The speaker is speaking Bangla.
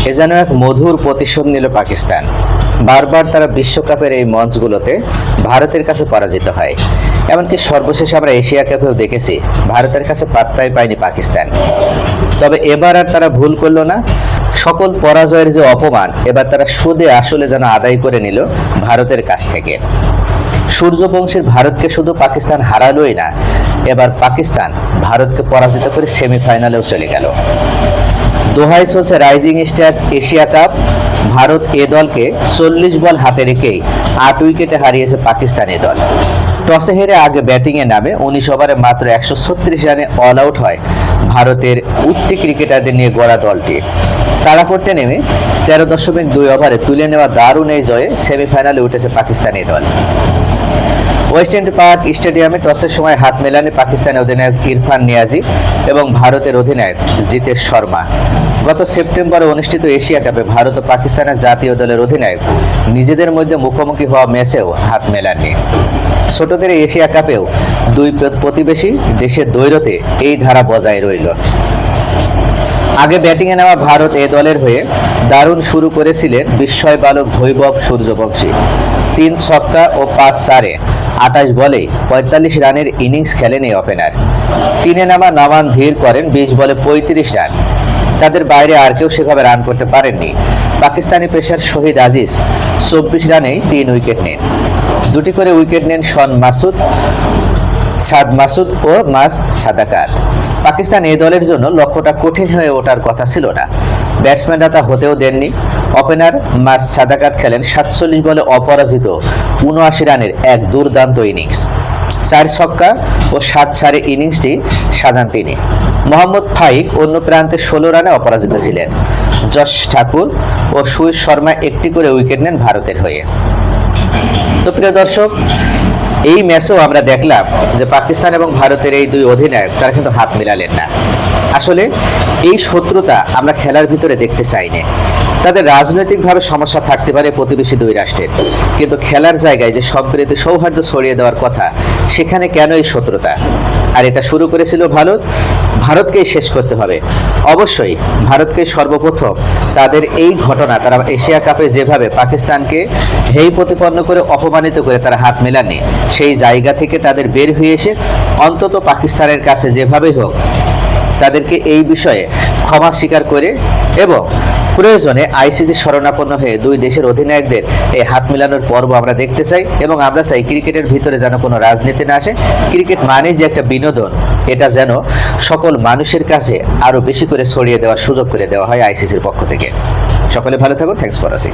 এ যেন এক মধুর প্রতিশোধ নিল পাকিস্তান। বারবার তারা বিশ্বকাপের এই মঞ্চগুলোতে ভারতের কাছে পরাজিত হয়। এমনকি সর্বশেষ আমরা এশিয়া কাপেও দেখেছি ভারতের কাছে পাত্তাই পায়নি পাকিস্তান। তবে এবার আর তারা ভুল করলো না। সকল পরাজয়ের যে অপমান এবার তারা সুদে আসলে যেন আদায় করে নিল ভারতের কাছ থেকে। সূর্যবংশীর ভারতকে শুধু পাকিস্তান হারালোই না, এবার পাকিস্তান ভারতকে পরাজিত করে সেমিফাইনালেও চলে গেল। দোহায় চলছে rising stars Asia cup. Bharat A দলকে 40 বল হাতে রেখেই 8 উইকেটে হারিয়েছে পাকিস্তানি দল। টসে হেরে আগে ব্যাটিংয়ে নামে 19 ওভারে মাত্র 136 রানে অল আউট হয় ভারতের উঠতি ক্রিকেটারদের নিয়ে গড়া দলটি। তাড়া করতে নেমে 13.2 ওভারে তুলে নেওয়া দারুণ এই জয়ে সেমিফাইনালে উঠেছে পাকিস্তানি দল। ওয়েস্ট ইন্ডিজ পার্ক স্টেডিয়ামে টসের সময় হাত মেলানে পাকিস্তানি অধিনায়ক ইরফান নিয়াজি এবং ভারতের অধিনায়ক জিতেশ শর্মা। গত সেপ্টেম্বরে অনুষ্ঠিত এশিয়া কাপে ভারত ও পাকিস্তানের জাতীয় দলের অধিনায়ক নিজেদের মধ্যে মুখোমুখি হওয়া ম্যাচেও হাত মেলাননি। ছোটদের এশিয়া কাপেও দুই প্রতিবেশী দেশের দ্বৈরথে এই ধারা বজায় রইল। আগে ব্যাটিংয়ে নেওয়া ভারত এ দলের হয়ে দারুণ শুরু করেছিলেন বিস্ময় বালক বৈভব সূর্যবংশী। 3 ছক্কা ও 5 চারে 28 বলে 45 রানের ইনিংস খেলেন এই ওপেনার। 3-এ নামা নামান ধীর করেন 20 বলে 35 রান। তাদের বাইরে আর কেউ সেভাবে রান করতে পারেননি। পাকিস্তানি পেসার শহীদ আজিজ 24 রানেই 3 উইকেট নেন। 2টি করে উইকেট নেন শন মাসুদ, সাদ মাসুদ ও মাস সাদাকাত। পাকিস্তান এই দলের জন্য লক্ষ্যটা কঠিন হয়ে ওঠার কথা ছিল না। ব্যাটসম্যানরা তা হতেও দেননি। ওপেনার মাস সাদাকাত খেলেন 47 বলে অপরাজিত 79 রানের এক দুর্দান্ত ইনিংস। 4 ছক্কা ও 7 চারে ইনিংসটি সাজান তিনি। মোহাম্মদ ফাইক অন্য প্রান্তে 16 রানে অপরাজিত ছিলেন। যশ ঠাকুর ও সুইশ শর্মা একটি করে উইকেট নেন ভারতের হয়ে। তো প্রিয় দর্শক, এই ম্যাচেও আমরা দেখলাম যে পাকিস্তান এবং ভারতের এই দুই অধিনায়ক তারা কিন্তু হাত মেলালেন না। আসলে এই শত্রুতা আমরা খেলার ভিতরে দেখতে চাইনি। তাদের রাজনৈতিকভাবে সমস্যা থাকতে পারে প্রতিবেশী দুই রাষ্ট্রের, কিন্তু খেলার জায়গায় যে সম্প্রীতি সৌহার্দ্য ছড়িয়ে দেওয়ার কথা, সেখানে কেন এই শত্রুতা? আর এটা শুরু করেছিল ভারত। ভারতকেই শেষ করতে হবে। অবশ্যই ভারতকে সর্বপ্রথম তাদের এই ঘটনা, তারা এশিয়া কাপে যেভাবে পাকিস্তানকে হেয় প্রতিপন্ন করে অপমানিত করে তারা হাত মেলাননি, সেই জায়গা থেকে তাদের বের হয়ে এসে অন্তত পাকিস্তানের কাছে যেভাবেই হোক তাদেরকে এই বিষয়ে ক্ষমা স্বীকার করে এবং প্রয়োজনে আইসিসি শরণাপন্ন হয়ে দুই দেশের অধিনায়কদের এই হাত মেলানোর পর্ব আমরা দেখতে চাই। এবং আমরা চাই ক্রিকেটের ভিতরে যেন কোনো রাজনীতি না আসে। ক্রিকেট মানেই যে একটা বিনোদন, এটা যেন সকল মানুষের কাছে আরো বেশি করে ছড়িয়ে দেওয়ার সুযোগ করে দেওয়া হয় আইসিসির পক্ষ থেকে। সকলে ভালো থাকুন। Thanks for watching.